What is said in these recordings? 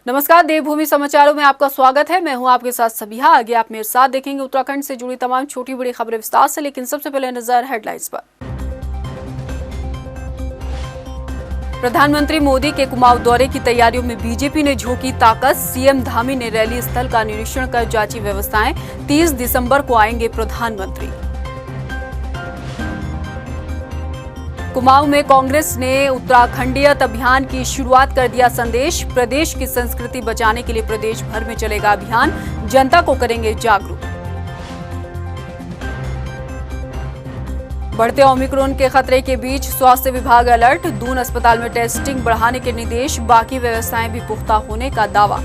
नमस्कार, देवभूमि समाचारों में आपका स्वागत है। मैं हूं आपके साथ सबिहा। आगे आप मेरे साथ देखेंगे उत्तराखंड से जुड़ी तमाम छोटी बड़ी खबरें विस्तार से, लेकिन सबसे पहले नजर हेडलाइंस पर। प्रधानमंत्री मोदी के कुमाऊं दौरे की तैयारियों में बीजेपी ने झोंकी ताकत। सीएम धामी ने रैली स्थल का निरीक्षण कर जांची व्यवस्थाएं। 30 दिसंबर को आएंगे प्रधानमंत्री। कुमाऊं में कांग्रेस ने उत्तराखंडीयत अभियान की शुरुआत कर दिया संदेश। प्रदेश की संस्कृति बचाने के लिए प्रदेश भर में चलेगा अभियान, जनता को करेंगे जागरूक। बढ़ते ओमिक्रॉन के खतरे के बीच स्वास्थ्य विभाग अलर्ट। दून अस्पताल में टेस्टिंग बढ़ाने के निर्देश, बाकी व्यवस्थाएं भी पुख्ता होने का दावा।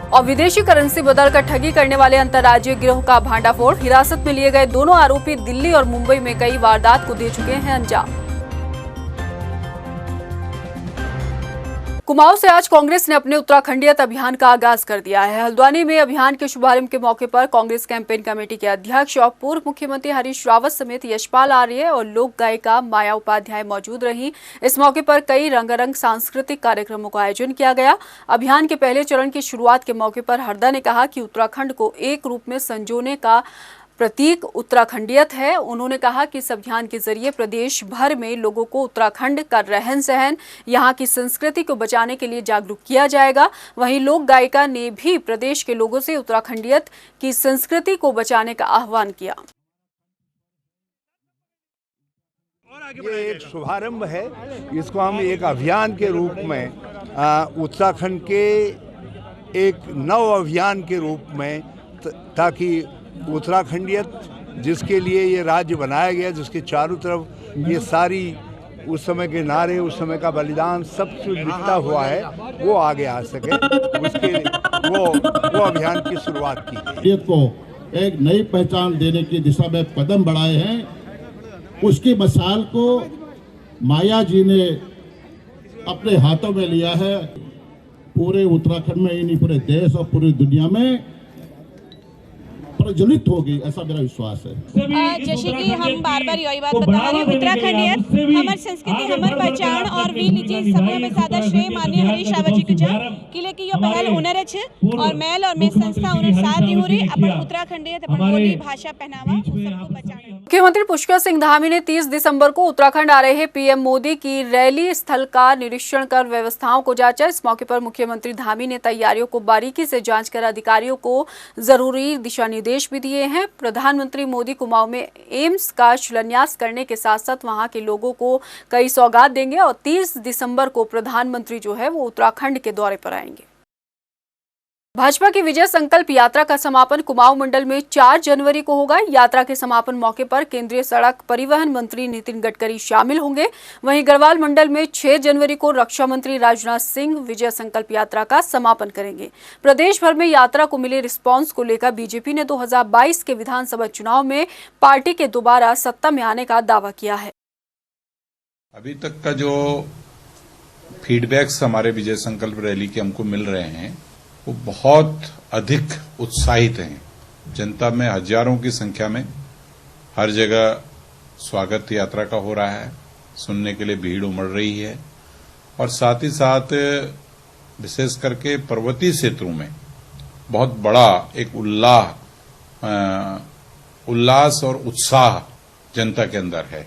और विदेशी करेंसी बदलकर ठगी करने वाले अंतर्राज्यीय गिरोह का भांडाफोड़। हिरासत में लिए गए दोनों आरोपी दिल्ली और मुंबई में कई वारदात को दे चुके हैं अंजाम। कुमाऊं से आज कांग्रेस ने अपने उत्तराखंडीयत अभियान का आगाज कर दिया है। हल्द्वानी में अभियान के शुभारंभ के मौके पर कांग्रेस कैंपेन कमेटी के अध्यक्ष और पूर्व मुख्यमंत्री हरीश रावत समेत यशपाल आर्य और लोक गायिका माया उपाध्याय मौजूद रहीं। इस मौके पर कई रंगारंग सांस्कृतिक कार्यक्रमों का आयोजन किया गया। अभियान के पहले चरण की शुरुआत के मौके पर हरदा ने कहा कि उत्तराखंड को एक रूप में संजोने का प्रतीक उत्तराखंडीयत है। उन्होंने कहा कि इस अभियान के जरिए प्रदेश भर में लोगों को उत्तराखंड का रहन सहन, यहाँ की संस्कृति को बचाने के लिए जागरूक किया जाएगा। वहीं लोक गायिका ने भी प्रदेश के लोगों से उत्तराखंडीयत की संस्कृति को बचाने का आह्वान किया। ये एक शुभारंभ है, इसको हम एक अभियान के रूप में उत्तराखंड के एक नव अभियान के रूप में, ताकि उत्तराखंडीयत जिसके लिए ये राज्य बनाया गया, जिसके चारों तरफ ये सारी उस समय के नारे, उस समय का बलिदान सब कुछ लिखता हुआ है, वो आगे आ सके, उसके वो अभियान की शुरुआत की है। को एक नई पहचान देने की दिशा में कदम बढ़ाए हैं। उसकी मिसाल को माया जी ने अपने हाथों में लिया है। पूरे उत्तराखंड में ही नहीं, पूरे देश और पूरी दुनिया में प्रज्वलित होगी, ऐसा मेरा विश्वास है। जैसे कि हम बार बार यही बात बता रहे हैं, उत्तराखंडीयत हमारी संस्कृति, हमारी पहचान और वी निजी समूह में ज्यादा श्रेय माननीय हरीश रावत जी को जा किले की यो पहल हुनर छे और मेल और में संस्था हुनर साथ दी हो रही अपन उत्तराखंडीयत अपन बोली भाषा पहनावा सबको बचाना। मुख्यमंत्री पुष्कर सिंह धामी ने 30 दिसंबर को उत्तराखंड आ रहे पीएम मोदी की रैली स्थल का निरीक्षण कर व्यवस्थाओं को जांचा। इस मौके पर मुख्यमंत्री धामी ने तैयारियों को बारीकी से जांच कर अधिकारियों को जरूरी दिशा निर्देश भी दिए हैं। प्रधानमंत्री मोदी कुमाऊं में एम्स का शिलान्यास करने के साथ साथ वहां के लोगों को कई सौगात देंगे और 30 दिसंबर को प्रधानमंत्री जो है वो उत्तराखंड के दौरे पर आएंगे। भाजपा की विजय संकल्प यात्रा का समापन कुमाऊं मंडल में 4 जनवरी को होगा। यात्रा के समापन मौके पर केंद्रीय सड़क परिवहन मंत्री नितिन गडकरी शामिल होंगे। वहीं गढ़वाल मंडल में 6 जनवरी को रक्षा मंत्री राजनाथ सिंह विजय संकल्प यात्रा का समापन करेंगे। प्रदेश भर में यात्रा को मिले रिस्पांस को लेकर बीजेपी ने 2022 के विधानसभा चुनाव में पार्टी के दोबारा सत्ता में आने का दावा किया है। अभी तक का जो फीडबैक्स हमारे विजय संकल्प रैली के हमको मिल रहे हैं वो बहुत अधिक उत्साहित हैं। जनता में हजारों की संख्या में हर जगह स्वागत यात्रा का हो रहा है, सुनने के लिए भीड़ उमड़ रही है और साथ ही साथ विशेष करके पर्वतीय क्षेत्रों में बहुत बड़ा एक उल्लास और उत्साह जनता के अंदर है।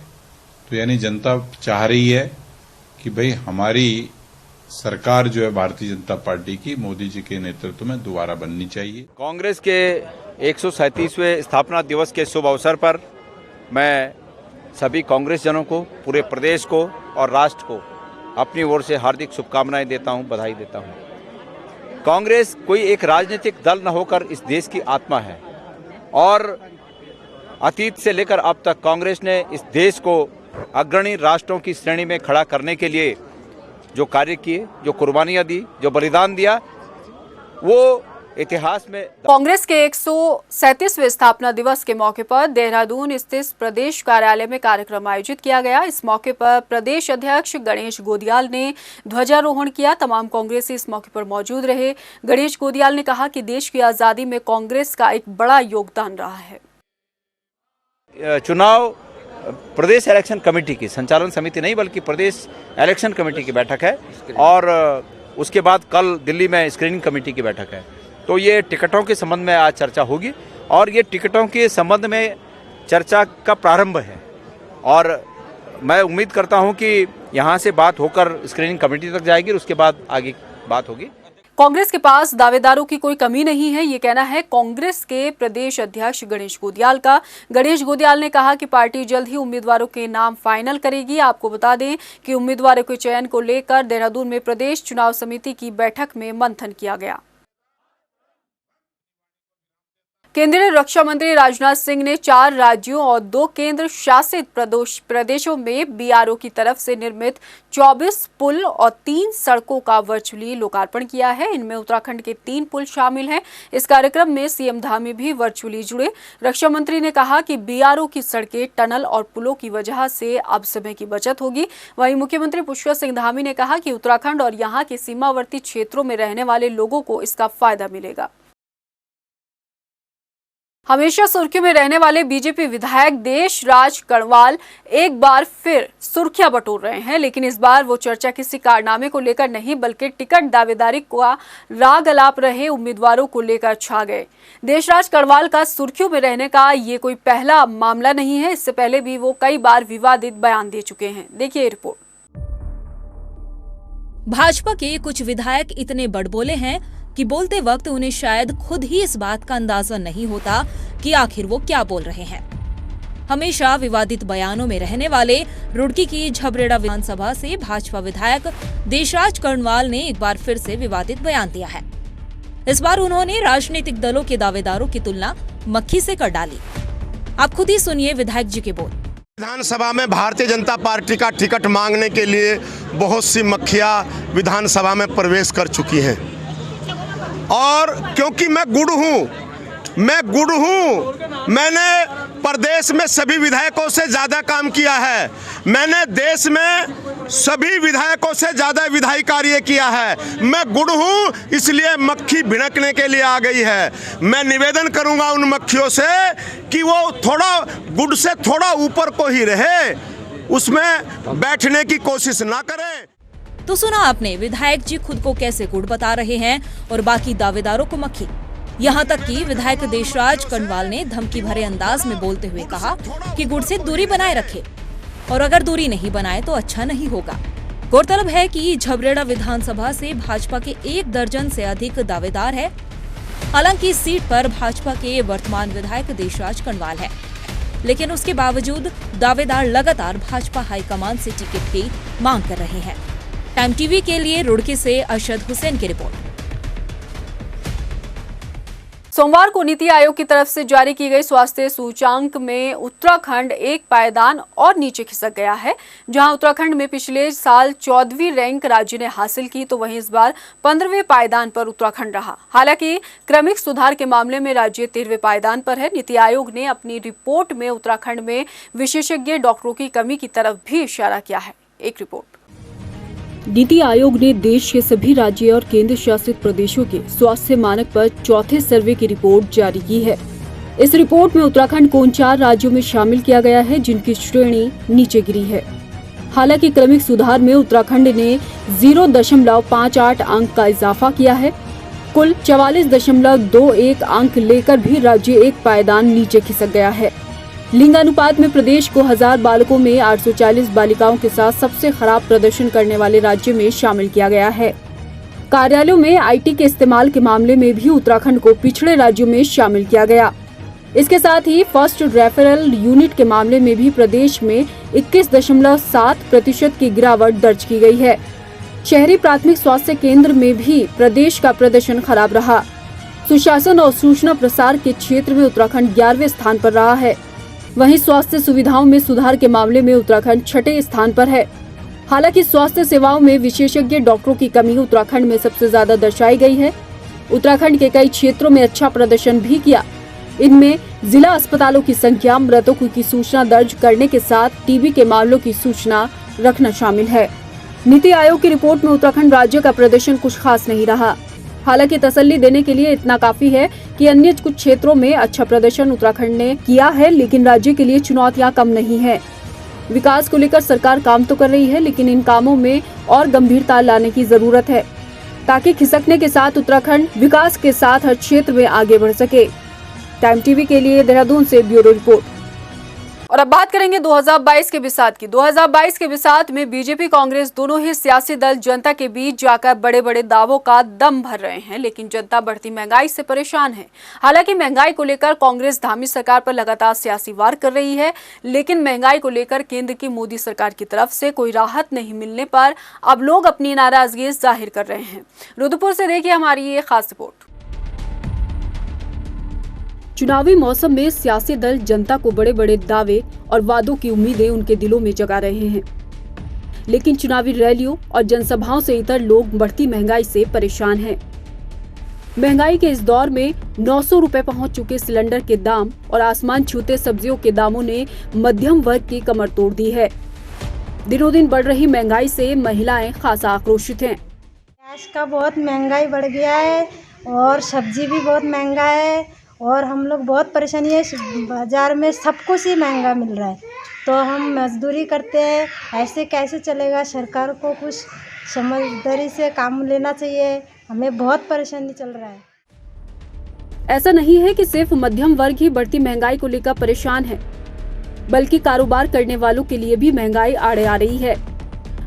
तो यानी जनता चाह रही है कि भाई हमारी सरकार जो है भारतीय जनता पार्टी की मोदी जी के नेतृत्व में दोबारा बननी चाहिए। कांग्रेस के 137वें स्थापना दिवस के शुभ अवसर पर मैं सभी कांग्रेस जनों को, पूरे प्रदेश को और राष्ट्र को अपनी ओर से हार्दिक शुभकामनाएं देता हूं, बधाई देता हूं। कांग्रेस कोई एक राजनीतिक दल न होकर इस देश की आत्मा है और अतीत से लेकर अब तक कांग्रेस ने इस देश को अग्रणी राष्ट्रों की श्रेणी में खड़ा करने के लिए जो कार्य किए, जो कुर्बानियां दी, जो बलिदान दिया, वो इतिहास में। कांग्रेस के 137वें स्थापना दिवस के मौके पर देहरादून स्थित प्रदेश कार्यालय में कार्यक्रम आयोजित किया गया। इस मौके पर प्रदेश अध्यक्ष गणेश गोदियाल ने ध्वजारोहण किया। तमाम कांग्रेसी इस मौके पर मौजूद रहे। गणेश गोदियाल ने कहा कि देश की आजादी में कांग्रेस का एक बड़ा योगदान रहा है। चुनाव प्रदेश इलेक्शन कमेटी की, संचालन समिति नहीं बल्कि प्रदेश इलेक्शन कमेटी की बैठक है और उसके बाद कल दिल्ली में स्क्रीनिंग कमेटी की बैठक है। तो ये टिकटों के संबंध में आज चर्चा होगी और ये टिकटों के संबंध में चर्चा का प्रारंभ है और मैं उम्मीद करता हूं कि यहां से बात होकर स्क्रीनिंग कमेटी तक जाएगी और उसके बाद आगे बात होगी। कांग्रेस के पास दावेदारों की कोई कमी नहीं है, ये कहना है कांग्रेस के प्रदेश अध्यक्ष गणेश गोदियाल का। गणेश गोदियाल ने कहा कि पार्टी जल्द ही उम्मीदवारों के नाम फाइनल करेगी। आपको बता दें कि उम्मीदवारों के चयन को लेकर देहरादून में प्रदेश चुनाव समिति की बैठक में मंथन किया गया। केंद्रीय रक्षा मंत्री राजनाथ सिंह ने 4 राज्यों और 2 केंद्र शासित प्रदेशों में बीआरओ की तरफ से निर्मित 24 पुल और 3 सड़कों का वर्चुअली लोकार्पण किया है। इनमें उत्तराखंड के 3 पुल शामिल हैं। इस कार्यक्रम में सीएम धामी भी वर्चुअली जुड़े। रक्षा मंत्री ने कहा कि बीआरओ की सड़कें, टनल और पुलों की वजह से अब समय की बचत होगी। वहीं मुख्यमंत्री पुष्कर सिंह धामी ने कहा कि उत्तराखंड और यहाँ के सीमावर्ती क्षेत्रों में रहने वाले लोगों को इसका फायदा मिलेगा। हमेशा सुर्खियों में रहने वाले बीजेपी विधायक देशराज कड़वाल एक बार फिर सुर्खियां बटोर रहे हैं, लेकिन इस बार वो चर्चा किसी कारनामे को लेकर नहीं बल्कि टिकट दावेदारी का राग अलाप रहे उम्मीदवारों को लेकर छा गए। देशराज कड़वाल का सुर्खियों में रहने का ये कोई पहला मामला नहीं है। इससे पहले भी वो कई बार विवादित बयान दे चुके हैं। देखिए रिपोर्ट। भाजपा के कुछ विधायक इतने बड़बोले हैं कि बोलते वक्त उन्हें शायद खुद ही इस बात का अंदाजा नहीं होता कि आखिर वो क्या बोल रहे हैं। हमेशा विवादित बयानों में रहने वाले रुड़की की झबरेड़ा विधानसभा से भाजपा विधायक देशराज कड़वाल ने एक बार फिर से विवादित बयान दिया है। इस बार उन्होंने राजनीतिक दलों के दावेदारों की तुलना मक्खी से कर डाली। आप खुद ही सुनिए विधायक जी के बोल। विधानसभा में भारतीय जनता पार्टी का टिकट मांगने के लिए बहुत सी मक्खियां विधानसभा में प्रवेश कर चुकी हैं और क्योंकि मैं गुड़ हूँ, मैंने प्रदेश में सभी विधायकों से ज़्यादा काम किया है, मैंने देश में सभी विधायकों से ज़्यादा विधायी कार्य किया है। मैं गुड़ हूँ इसलिए मक्खी भिड़कने के लिए आ गई है। मैं निवेदन करूँगा उन मक्खियों से कि वो थोड़ा गुड़ से थोड़ा ऊपर को ही रहे, उसमें बैठने की कोशिश ना करें। तो सुना आपने विधायक जी खुद को कैसे गुड़ बता रहे हैं और बाकी दावेदारों को मक्खी। यहाँ तक कि विधायक देशराज कड़वाल ने धमकी भरे अंदाज में बोलते हुए कहा कि गुड़ से दूरी बनाए रखे और अगर दूरी नहीं बनाए तो अच्छा नहीं होगा। गौरतलब है कि झबरेड़ा विधानसभा से भाजपा के 1 दर्जन से अधिक दावेदार है। हालांकि इस सीट पर भाजपा के वर्तमान विधायक देशराज कड़वाल है, लेकिन उसके बावजूद दावेदार लगातार भाजपा हाईकमान से टिकट की मांग कर रहे हैं। टाइम टीवी के लिए रुड़की से अरशद हुसैन की रिपोर्ट। सोमवार को नीति आयोग की तरफ से जारी की गई स्वास्थ्य सूचांक में उत्तराखंड एक पायदान और नीचे खिसक गया है। जहां उत्तराखंड में पिछले साल 14वीं रैंक राज्य ने हासिल की, तो वहीं इस बार 15वें पायदान पर उत्तराखंड रहा। हालांकि क्रमिक सुधार के मामले में राज्य 13वें पायदान पर है। नीति आयोग ने अपनी रिपोर्ट में उत्तराखंड में विशेषज्ञ डॉक्टरों की कमी की तरफ भी इशारा किया है। एक रिपोर्ट। नीति आयोग ने देश के सभी राज्य और केंद्र शासित प्रदेशों के स्वास्थ्य मानक पर चौथे सर्वे की रिपोर्ट जारी की है। इस रिपोर्ट में उत्तराखंड को उन 4 राज्यों में शामिल किया गया है जिनकी श्रेणी नीचे गिरी है। हालांकि क्रमिक सुधार में उत्तराखंड ने 0.58 अंक का इजाफा किया है। कुल 44.21 अंक लेकर भी राज्य एक पायदान नीचे खिसक गया है। लिंगानुपात में प्रदेश को 1000 बालकों में 840 बालिकाओं के साथ सबसे खराब प्रदर्शन करने वाले राज्य में शामिल किया गया है। कार्यालयों में आईटी के इस्तेमाल के मामले में भी उत्तराखंड को पिछड़े राज्यों में शामिल किया गया। इसके साथ ही फर्स्ट रेफरल यूनिट के मामले में भी प्रदेश में 21.7% की गिरावट दर्ज की गई है। शहरी प्राथमिक स्वास्थ्य केंद्र में भी प्रदेश का प्रदर्शन खराब रहा। सुशासन और सूचना प्रसार के क्षेत्र में उत्तराखंड 11वें स्थान पर रहा है। वहीं स्वास्थ्य सुविधाओं में सुधार के मामले में उत्तराखंड 6ठे स्थान पर है। हालांकि स्वास्थ्य सेवाओं में विशेषज्ञ डॉक्टरों की कमी उत्तराखंड में सबसे ज्यादा दर्शाई गई है। उत्तराखंड के कई क्षेत्रों में अच्छा प्रदर्शन भी किया। इनमें जिला अस्पतालों की संख्या, मृतकों की सूचना दर्ज करने के साथ टीबी के मामलों की सूचना रखना शामिल है। नीति आयोग की रिपोर्ट में उत्तराखंड राज्य का प्रदर्शन कुछ खास नहीं रहा। हालांकि तसल्ली देने के लिए इतना काफी है कि अन्य कुछ क्षेत्रों में अच्छा प्रदर्शन उत्तराखंड ने किया है, लेकिन राज्य के लिए चुनौतियां कम नहीं है। विकास को लेकर सरकार काम तो कर रही है, लेकिन इन कामों में और गंभीरता लाने की जरूरत है ताकि खिसकने के साथ उत्तराखंड विकास के साथ हर क्षेत्र में आगे बढ़ सके। टाइम टीवी के लिए देहरादून से ब्यूरो रिपोर्ट। और अब बात करेंगे 2022 के बिसात की। 2022 के बिसात में बीजेपी कांग्रेस दोनों ही सियासी दल जनता के बीच जाकर बड़े बड़े दावों का दम भर रहे हैं, लेकिन जनता बढ़ती महंगाई से परेशान है। हालांकि महंगाई को लेकर कांग्रेस धामी सरकार पर लगातार सियासी वार कर रही है, लेकिन महंगाई को लेकर केंद्र की मोदी सरकार की तरफ से कोई राहत नहीं मिलने पर अब लोग अपनी नाराजगी जाहिर कर रहे हैं। रुद्रपुर से देखिए हमारी ये खास रिपोर्ट। चुनावी मौसम में सियासी दल जनता को बड़े बड़े दावे और वादों की उम्मीदें उनके दिलों में जगा रहे हैं, लेकिन चुनावी रैलियों और जनसभाओं से इतर लोग बढ़ती महंगाई से परेशान हैं। महंगाई के इस दौर में 900 रुपए पहुंच चुके सिलेंडर के दाम और आसमान छूते सब्जियों के दामों ने मध्यम वर्ग की कमर तोड़ दी है। दिनों दिन बढ़ रही महंगाई से महिलाएं खासा आक्रोशित हैं। गैस का बहुत महंगाई बढ़ गया है और सब्जी भी बहुत महंगा है और हम लोग बहुत परेशानी है। बाज़ार में सब कुछ ही महंगा मिल रहा है, तो हम मजदूरी करते हैं, ऐसे कैसे चलेगा। सरकार को कुछ समझदारी से काम लेना चाहिए, हमें बहुत परेशानी चल रहा है। ऐसा नहीं है कि सिर्फ मध्यम वर्ग ही बढ़ती महंगाई को लेकर परेशान है, बल्कि कारोबार करने वालों के लिए भी महंगाई आड़े आ रही है।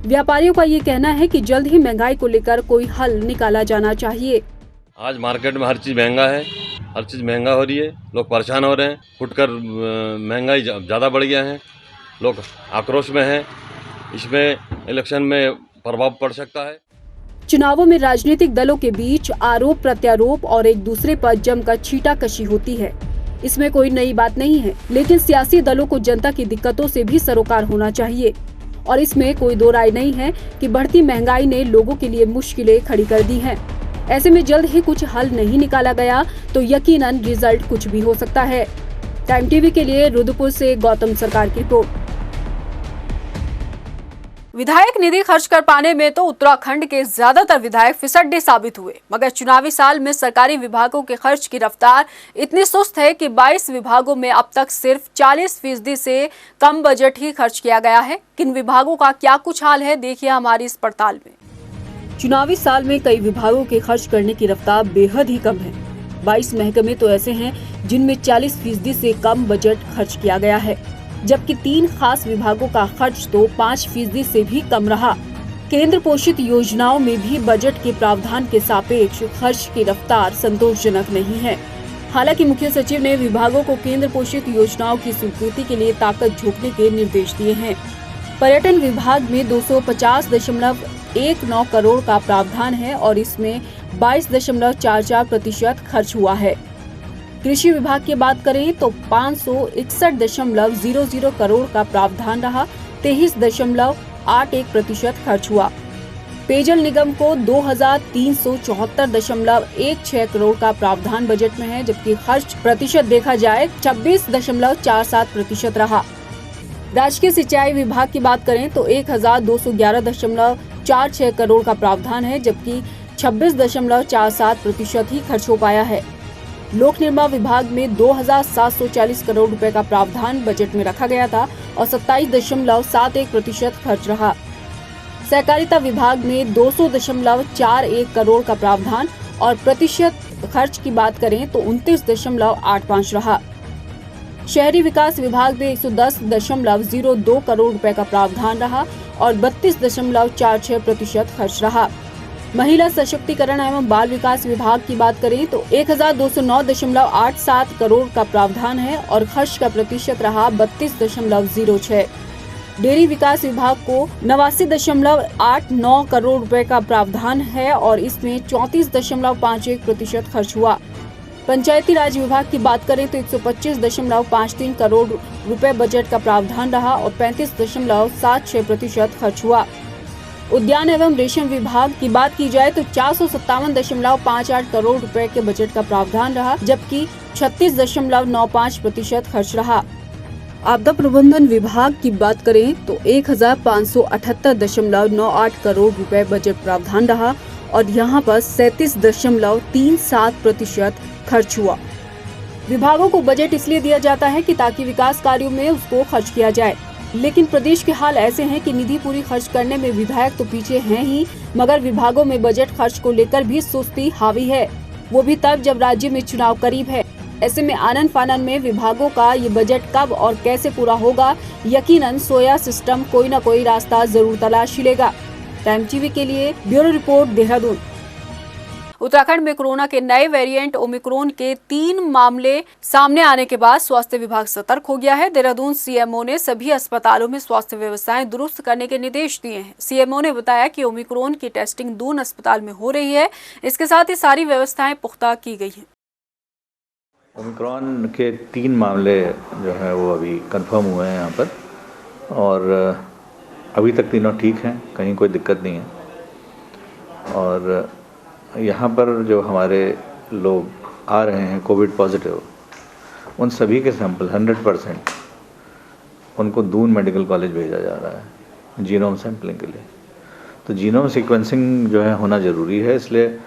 व्यापारियों का ये कहना है कि जल्द ही महंगाई को लेकर कोई हल निकाला जाना चाहिए। आज मार्केट में हर चीज़ महंगा है, हर चीज़ महंगा हो रही है, लोग परेशान हो रहे हैं। फुटकर महंगाई ज़्यादा बढ़ गया है, लोग आक्रोश में हैं। इसमें इलेक्शन में प्रभाव पड़ सकता है। चुनावों में राजनीतिक दलों के बीच आरोप प्रत्यारोप और एक दूसरे पर जमकर छींटाकशी होती है। इसमें कोई नई बात नहीं है, लेकिन सियासी दलों को जनता की दिक्कतों से भी सरोकार होना चाहिए और इसमें कोई दो राय नहीं है कि बढ़ती महंगाई ने लोगों के लिए मुश्किलें खड़ी कर दी हैं। ऐसे में जल्द ही कुछ हल नहीं निकाला गया तो यकीनन रिजल्ट कुछ भी हो सकता है। टाइम टीवी के लिए रुद्रपुर से गौतम सरकार की रिपोर्ट। विधायक निधि खर्च कर पाने में तो उत्तराखंड के ज्यादातर विधायक फिसड्डे साबित हुए, मगर चुनावी साल में सरकारी विभागों के खर्च की रफ्तार इतनी सुस्त है कि 22 विभागों में अब तक सिर्फ 40% से कम बजट ही खर्च किया गया है। किन विभागों का क्या कुछ हाल है, देखिए हमारी इस पड़ताल में। चुनावी साल में कई विभागों के खर्च करने की रफ्तार बेहद ही कम है। 22 महकमे तो ऐसे हैं जिनमें 40% से कम बजट खर्च किया गया है, जबकि 3 खास विभागों का खर्च तो 5% से भी कम रहा। केंद्र पोषित योजनाओं में भी बजट के प्रावधान के सापेक्ष खर्च की रफ्तार संतोषजनक नहीं है। हालांकि मुख्य सचिव ने विभागों को केंद्र पोषित योजनाओं की स्वीकृति के लिए ताकत झोंकने के निर्देश दिए हैं। पर्यटन विभाग में 250.19 करोड़ का प्रावधान है और इसमें 22.44% खर्च हुआ है। कृषि विभाग की बात करें तो 561.00 करोड़ का प्रावधान रहा, 23.81% खर्च हुआ। पेयजल निगम को 2374.16 करोड़ का प्रावधान बजट में है, जबकि खर्च प्रतिशत देखा जाए 26.47% रहा। राजकीय सिंचाई विभाग की बात करें तो 1211.46 करोड़ का प्रावधान है, जबकि 26.47% ही खर्च हो पाया है। लोक निर्माण विभाग में 2740 करोड़ रुपए का प्रावधान बजट में रखा गया था और 27.71% खर्च रहा। सहकारिता विभाग में 200.41 करोड़ का प्रावधान और प्रतिशत खर्च की बात करें तो 29.85 रहा। शहरी विकास विभाग में 110.02 करोड़ रुपए का प्रावधान रहा और 32.46% खर्च रहा। महिला सशक्तिकरण एवं बाल विकास विभाग की बात करें तो 1209.87 करोड़ का प्रावधान है और खर्च का प्रतिशत रहा 32.06। डेयरी विकास विभाग को 89.89 करोड़ रुपए का प्रावधान है और इसमें 34.51% खर्च हुआ। पंचायती राज विभाग की बात करें तो 125.53 करोड़ रुपए बजट का प्रावधान रहा और 35.76% खर्च हुआ। उद्यान एवं रेशम विभाग की बात की जाए तो 457.58 करोड़ रुपए के बजट का प्रावधान रहा, जबकि 36.95% खर्च रहा। आपदा प्रबंधन विभाग की बात करें तो 1578.98 करोड़ रुपए बजट प्रावधान रहा और यहाँ पर 37.37% खर्च हुआ। विभागों को बजट इसलिए दिया जाता है कि ताकि विकास कार्यों में उसको खर्च किया जाए, लेकिन प्रदेश के हाल ऐसे हैं कि निधि पूरी खर्च करने में विधायक तो पीछे हैं ही, मगर विभागों में बजट खर्च को लेकर भी सुस्ती हावी है, वो भी तब जब राज्य में चुनाव करीब है। ऐसे में आनन फानन में विभागों का ये बजट कब और कैसे पूरा होगा, यकीनन सोया सिस्टम कोई न कोई रास्ता जरूर तलाश लेगा। टाइम टीवी के लिए ब्यूरो रिपोर्ट, देहरादून। उत्तराखंड में कोरोना के नए वेरिएंट ओमिक्रॉन के 3 मामले सामने आने के बाद स्वास्थ्य विभाग सतर्क हो गया है। देहरादून सीएमओ ने सभी अस्पतालों में स्वास्थ्य व्यवस्थाएं दुरुस्त करने के निर्देश दिए हैं। सीएमओ ने बताया कि ओमिक्रॉन की टेस्टिंग दून अस्पताल में हो रही है, इसके साथ ही सारी व्यवस्थाएं पुख्ता की गई हैं। ओमिक्रॉन के 3 मामले जो है वो अभी कंफर्म हुए हैं यहाँ पर, और अभी तक तीनों ठीक हैं, कहीं कोई दिक्कत नहीं है। और यहाँ पर जो हमारे लोग आ रहे हैं कोविड पॉजिटिव, उन सभी के सैंपल 100% उनको दून मेडिकल कॉलेज भेजा जा रहा है जीनोम सैंपलिंग के लिए। तो जीनोम सीक्वेंसिंग जो है होना ज़रूरी है, इसलिए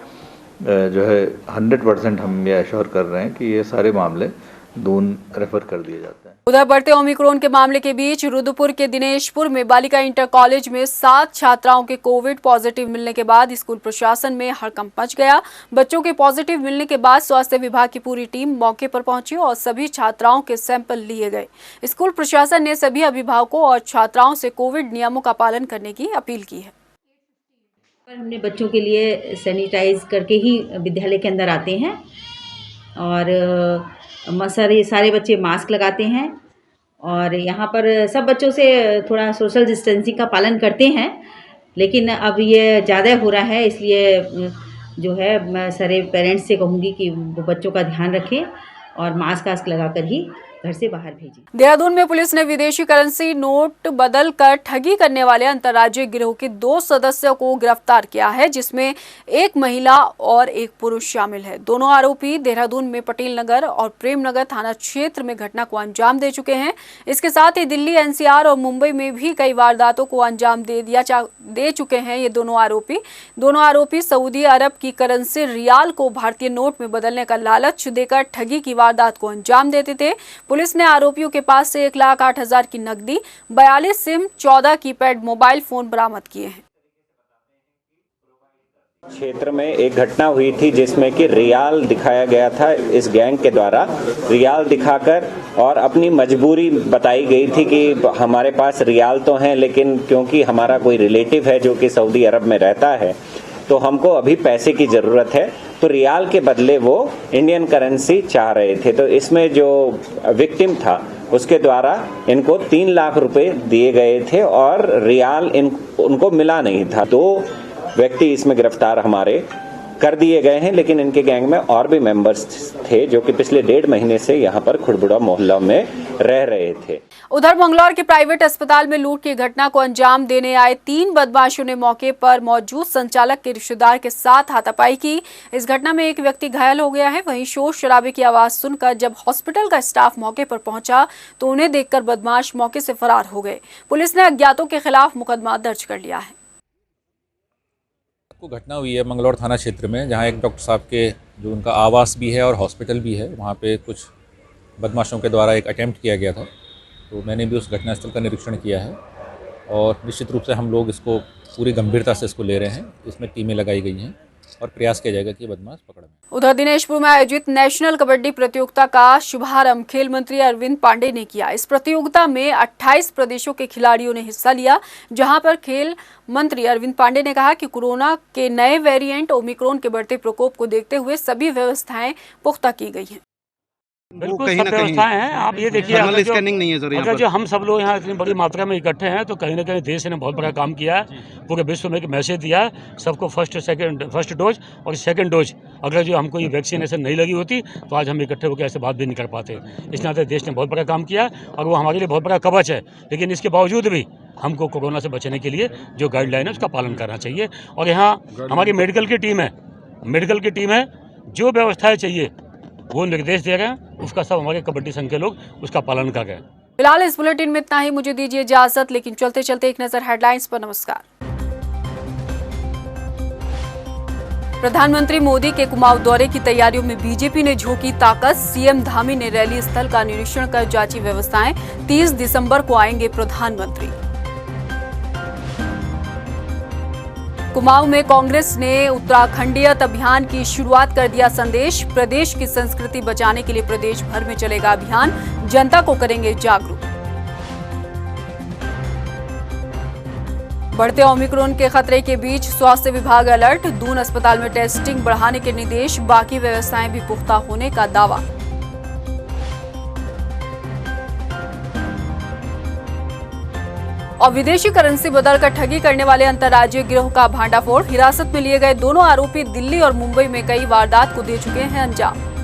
जो है 100% हम ये एश्योर कर रहे हैं कि ये सारे मामले दून रेफर कर दिए जाते हैं। उधर बढ़ते ओमिक्रॉन के मामले के बीच रुद्रपुर के दिनेशपुर में बालिका इंटर कॉलेज में 7 छात्राओं के कोविड पॉजिटिव मिलने के बाद स्कूल प्रशासन में हड़कंप मच गया। बच्चों के पॉजिटिव मिलने के बाद स्वास्थ्य विभाग की पूरी टीम मौके पर पहुंची और सभी छात्राओं के सैंपल लिए गए। स्कूल प्रशासन ने सभी अभिभावकों और छात्राओं से कोविड नियमों का पालन करने की अपील की है। हमने बच्चों के लिए सैनिटाइज करके ही विद्यालय के अंदर आते हैं, और सारे बच्चे मास्क लगाते हैं, और यहाँ पर सब बच्चों से थोड़ा सोशल डिस्टेंसिंग का पालन करते हैं। लेकिन अब ये ज़्यादा हो रहा है, इसलिए जो है मैं सारे पेरेंट्स से कहूँगी कि वो बच्चों का ध्यान रखें और मास्क लगाकर ही घर से बाहर भेजें। देहरादून में पुलिस ने विदेशी करेंसी नोट बदलकर ठगी करने वाले अंतर्राज्यीय गिरोह के 2 सदस्यों को गिरफ्तार किया है, जिसमें एक महिला और एक पुरुष शामिल है। दोनों आरोपी देहरादून में पटेल नगर और प्रेम नगर थाना क्षेत्र में घटना को अंजाम दे चुके हैं। इसके साथ ही दिल्ली, एनसीआर और मुंबई में भी कई वारदातों को अंजाम दे चुके हैं ये दोनों आरोपी सऊदी अरब की करेंसी रियाल को भारतीय नोट में बदलने का लालच देकर ठगी की वारदात को अंजाम देते थे। पुलिस ने आरोपियों के पास से 1,08,000 की नकदी, 42 सिम, 14 कीपैड मोबाइल फोन बरामद किए हैं। क्षेत्र में एक घटना हुई थी जिसमें कि रियाल दिखाया गया था इस गैंग के द्वारा। रियाल दिखाकर और अपनी मजबूरी बताई गई थी कि हमारे पास रियाल तो हैं, लेकिन क्योंकि हमारा कोई रिलेटिव है जो कि सऊदी अरब में रहता है तो हमको अभी पैसे की ज़रूरत है, तो रियाल के बदले वो इंडियन करेंसी चाह रहे थे। तो इसमें जो विक्टिम था उसके द्वारा इनको 3 लाख रुपए दिए गए थे और रियाल उनको मिला नहीं था। 2 व्यक्ति इसमें गिरफ्तार हमारे कर दिए गए हैं, लेकिन इनके गैंग में और भी मेंबर्स थे जो कि पिछले 1.5 महीने से यहाँ पर खुड़बुड़ा मोहल्ला में रह रहे थे। उधर मंगलौर के प्राइवेट अस्पताल में लूट की घटना को अंजाम देने आए 3 बदमाशों ने मौके पर मौजूद संचालक के रिश्तेदार के साथ हाथापाई की। इस घटना में एक व्यक्ति घायल हो गया है। वहीं शोर शराबे की आवाज सुनकर जब हॉस्पिटल का स्टाफ मौके पर पहुंचा तो उन्हें देखकर बदमाश मौके से फरार हो गए। पुलिस ने अज्ञातों के खिलाफ मुकदमा दर्ज कर लिया है। को घटना हुई है मंगलौर थाना क्षेत्र में, जहां एक डॉक्टर साहब के जो उनका आवास भी है और हॉस्पिटल भी है, वहां पे कुछ बदमाशों के द्वारा एक अटेम्प्ट किया गया था। तो मैंने भी उस घटनास्थल का निरीक्षण किया है और निश्चित रूप से हम लोग इसको पूरी गंभीरता से इसको ले रहे हैं। इसमें टीमें लगाई गई हैं और प्रयास किया जाएगा कि बदमाश पकड़ में। उधर दिनेशपुर में आयोजित नेशनल कबड्डी प्रतियोगिता का शुभारंभ खेल मंत्री अरविंद पांडे ने किया। इस प्रतियोगिता में 28 प्रदेशों के खिलाड़ियों ने हिस्सा लिया, जहां पर खेल मंत्री अरविंद पांडे ने कहा कि कोरोना के नए वेरिएंट ओमिक्रॉन के बढ़ते प्रकोप को देखते हुए सभी व्यवस्थाएं पुख्ता की गई हैं। बिल्कुल सब व्यवस्थाएं हैं। आप ये देखिए अगर जो हम सब लोग यहाँ इतनी बड़ी मात्रा में इकट्ठे हैं तो कहीं ना कहीं देश ने बहुत बड़ा काम किया है। पूरे विश्व में एक मैसेज दिया है सबको फर्स्ट डोज और सेकंड डोज। अगर जो हमको ये वैक्सीनेशन नहीं लगी होती तो आज हम इकट्ठे होकर ऐसे बात भी नहीं कर पाते। इस नाते देश ने बहुत बड़ा काम किया और वो हमारे लिए बहुत बड़ा कवच है। लेकिन इसके बावजूद भी हमको कोरोना से बचने के लिए जो गाइडलाइन है उसका पालन करना चाहिए। और यहाँ हमारी मेडिकल की टीम है, जो व्यवस्थाएं चाहिए वो निर्देश दे रहे हैं, उसका सब हमारे कबड्डी संघ के लोग उसका पालन कर रहे हैं। फिलहाल इस बुलेटिन में इतना ही। मुझे दीजिए इजाजत, लेकिन चलते चलते एक नजर हेडलाइंस पर। नमस्कार। प्रधानमंत्री मोदी के कुमाऊं दौरे की तैयारियों में बीजेपी ने झोंकी ताकत। सीएम धामी ने रैली स्थल का निरीक्षण कर जांची व्यवस्थाएं। 30 दिसंबर को आएंगे प्रधानमंत्री। कुमाऊं में कांग्रेस ने उत्तराखंडीयत अभियान की शुरुआत कर दिया संदेश। प्रदेश की संस्कृति बचाने के लिए प्रदेश भर में चलेगा अभियान, जनता को करेंगे जागरूक। बढ़ते ओमिक्रॉन के खतरे के बीच स्वास्थ्य विभाग अलर्ट। दून अस्पताल में टेस्टिंग बढ़ाने के निर्देश, बाकी व्यवस्थाएं भी पुख्ता होने का दावा। और विदेशी करेंसी बदलकर ठगी करने वाले अंतर्राज्यीय गिरोह का भांडाफोड़। हिरासत में लिए गए दोनों आरोपी दिल्ली और मुंबई में कई वारदात को दे चुके हैं अंजाम।